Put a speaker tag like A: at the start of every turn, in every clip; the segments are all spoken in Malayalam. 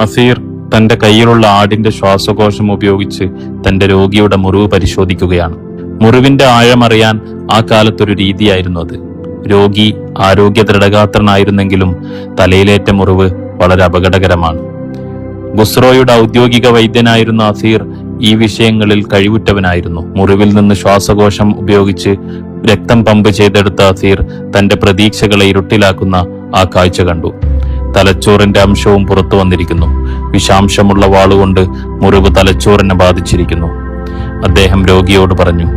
A: അസീർ തന്റെ കയ്യിലുള്ള ആടിന്റെ ശ്വാസകോശം ഉപയോഗിച്ച് തന്റെ രോഗിയുടെ മുറിവ് പരിശോധിക്കുകയാണ്. മുറിവിന്റെ ആഴമറിയാൻ ആ കാലത്തൊരു രീതിയായിരുന്നു അത്. രോഗി ആരോഗ്യ ദൃഢഗാത്രനായിരുന്നെങ്കിലും തലയിലേറ്റ മുറിവ് വളരെ അപകടകരമാണ്. ബുസ്രോയുടെ ഔദ്യോഗിക വൈദ്യനായിരുന്ന അസീർ ഈ വിഷയങ്ങളിൽ കഴിവുറ്റവനായിരുന്നു. മുറിവിൽ നിന്ന് ശ്വാസകോശം ഉപയോഗിച്ച് രക്തം പമ്പ് ചെയ്തെടുത്ത അസീർ തന്റെ പ്രതീക്ഷകളെ ഇരുട്ടിലാക്കുന്ന ആ കാഴ്ച കണ്ടു. തലച്ചോറിന്റെ അംശവും പുറത്തു വന്നിരിക്കുന്നു. വിഷാംശമുള്ള വാളുകൊണ്ട് മുറിവ് തലച്ചോറിനെ ബാധിച്ചിരിക്കുന്നു. അദ്ദേഹം രോഗിയോട് പറഞ്ഞു,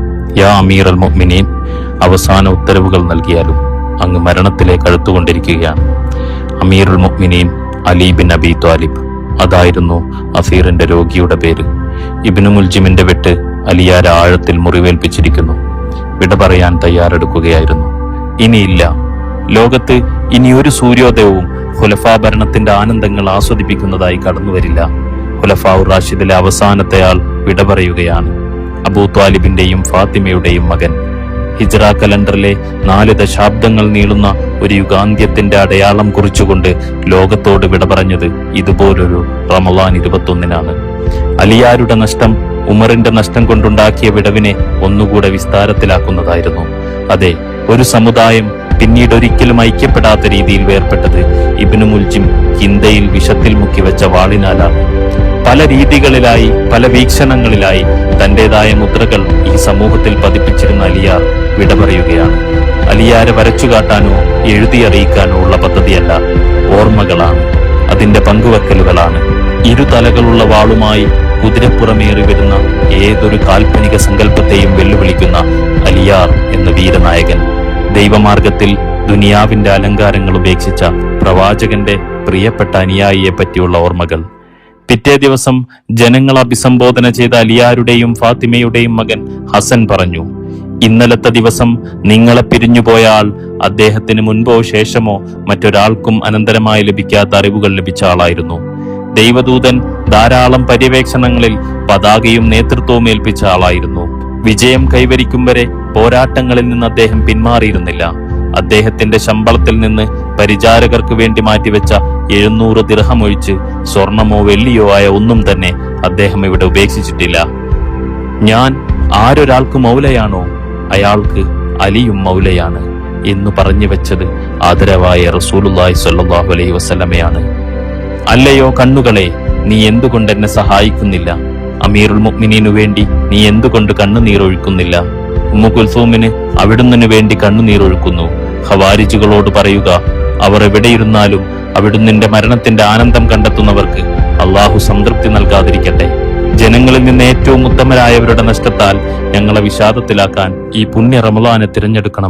A: യാ അമീർ അൽ മുഅ്മിനീൻ, അവസാന ഉത്തരവുകൾ നൽകിയാലും അങ്ങ് മരണത്തിലേക്ക് അടുത്തുകൊണ്ടിരിക്കുകയാണ്. അമീറുൽ മുഅ്മിനീൻ അലി ബിൻ അബി ത്വാലിബ്, അതായിരുന്നു അസീറിന്റെ രോഗിയുടെ പേര്. ഇബ്നു മുൽജിമിന്റെ വെട്ട് അലിയാരെ ആഴത്തിൽ മുറിവേൽപ്പിച്ചിരിക്കുന്നു. വിട പറയാൻ തയ്യാറെടുക്കുകയായിരുന്നു. ഇനിയില്ല, ലോകത്ത് ഇനിയൊരു സൂര്യോദയവും ഖുലഫാ ഭരണത്തിന്റെ ആനന്ദങ്ങൾ ആസ്വദിപ്പിക്കുന്നതായി കടന്നുവരില്ല. ഖുലഫാ ഉർ റാഷിദിലെ അവസാനത്തെ ആൾ വിട പറയുകയാണ്. അബൂ ത്വാലിബിന്റെയും ഫാത്തിമയുടെയും മകൻ. ഹിജ്റ കലണ്ടറിലെ 4 ദശാബ്ദങ്ങൾ നീളുന്ന ഒരു യുഗാന്ത്യത്തിന്റെ അടയാളം കുറിച്ചുകൊണ്ട് ലോകത്തോട് വിട പറഞ്ഞത് ഇതുപോലൊരു റമളാൻ 21-നാണ്. അലിയാരുടെ നഷ്ടം ഉമറിന്റെ നഷ്ടം കൊണ്ടുണ്ടാക്കിയ വിടവിനെ ഒന്നുകൂടെ വിസ്താരത്തിലാക്കുന്നതായിരുന്നു. അതെ, ഒരു സമുദായം പിന്നീട് ഒരിക്കലും ഐക്യപ്പെടാത്ത രീതിയിൽ വേർപെട്ടത് ഇബ്നു മുൽജിം ഹിന്ദയിൽ വിഷത്തിൽ മുക്കിവെച്ച വാളിനാലാണ്. പല രീതികളിലായി, പല വീക്ഷണങ്ങളിലായി തന്റേതായ മുദ്രകൾ ഈ സമൂഹത്തിൽ പതിപ്പിച്ചിരുന്ന അലിയാർ വിട പറയുകയാണ്. അലിയാരെ വരച്ചുകാട്ടാനോ എഴുതിയറിയിക്കാനോ ഉള്ള പദ്ധതിയല്ല, ഓർമ്മകളാണ്, അതിന്റെ പങ്കുവെക്കലുകളാണ്. ഇരുതലകളുള്ള വാളുമായി കുതിരപ്പുറമേറി വരുന്ന ഏതൊരു കാൽപ്പനിക സങ്കല്പത്തെയും വെല്ലുവിളിക്കുന്ന അലിയാർ എന്ന വീരനായകൻ. ദൈവമാർഗത്തിൽ ദുനിയാവിന്റെ അലങ്കാരങ്ങൾ ഉപേക്ഷിച്ച പ്രവാചകന്റെ പ്രിയപ്പെട്ട അനുയായിയെ പറ്റിയുള്ള ഓർമ്മകൾ. പിറ്റേ ദിവസം ജനങ്ങൾ അഭിസംബോധന ചെയ്ത അലിയാരുടെയും ഫാത്തിമയുടെയും മകൻ ഹസൻ പറഞ്ഞു, ഇന്നലത്തെ ദിവസം നിങ്ങളെ പിരിഞ്ഞുപോയ ആൾ അദ്ദേഹത്തിന് മുൻപോ ശേഷമോ മറ്റൊരാൾക്കും അനന്തരമായി ലഭിക്കാത്ത അറിവുകൾ ലഭിച്ച ആളായിരുന്നു. ദൈവദൂതൻ ധാരാളം പര്യവേക്ഷണങ്ങളിൽ പതാകയും നേതൃത്വവും ഏൽപ്പിച്ച ആളായിരുന്നു. വിജയം കൈവരിക്കും വരെ പോരാട്ടങ്ങളിൽ നിന്ന് അദ്ദേഹം പിന്മാറിയിരുന്നില്ല. അദ്ദേഹത്തിന്റെ ശമ്പളത്തിൽ നിന്ന് പരിചാരകർക്ക് വേണ്ടി മാറ്റിവെച്ച 700 ദിർഹം ഒഴിച്ച് സ്വർണമോ വെള്ളിയോ ആയ ഒന്നും തന്നെ അദ്ദേഹം ഇവിടെ ഉപേക്ഷിച്ചിട്ടില്ല. ഞാൻ ആരൊരാൾക്ക് മൗലയാണോ അയാൾക്ക് അലിയും മൗലയാണ് എന്ന് പറഞ്ഞു വെച്ചത് ആദരവായ റസൂലുള്ളാഹി സ്വല്ലല്ലാഹു അലൈഹി വസല്ലമയാണ്. അല്ലയോ കണ്ണുകളെ, നീ എന്തുകൊണ്ട് എന്നെ സഹായിക്കുന്നില്ല? അമീറുൽ മുഅ്മിനീനു വേണ്ടി നീ എന്തുകൊണ്ട് കണ്ണുനീരൊഴുക്കുന്നില്ല? ഉമ്മു കുൽസൂമിന് അവിടുന്ന് വേണ്ടി കണ്ണുനീരൊഴുക്കുന്നു. ഖവാരിജുകളോട് പറയുക, അവർ എവിടെയിരുന്നാലും അവിടുന്നിന്റെ മരണത്തിന്റെ ആനന്ദം കണ്ടെത്തുന്നവർക്ക് അള്ളാഹു സംതൃപ്തി നൽകാതിരിക്കട്ടെ. ജനങ്ങളിൽ നിന്ന് ഏറ്റവും ഉത്തമരായവരുടെ നഷ്ടത്താൽ ഞങ്ങളെ വിഷാദത്തിലാക്കാൻ ഈ പുണ്യ റമളാനെ തിരഞ്ഞെടുക്കണം.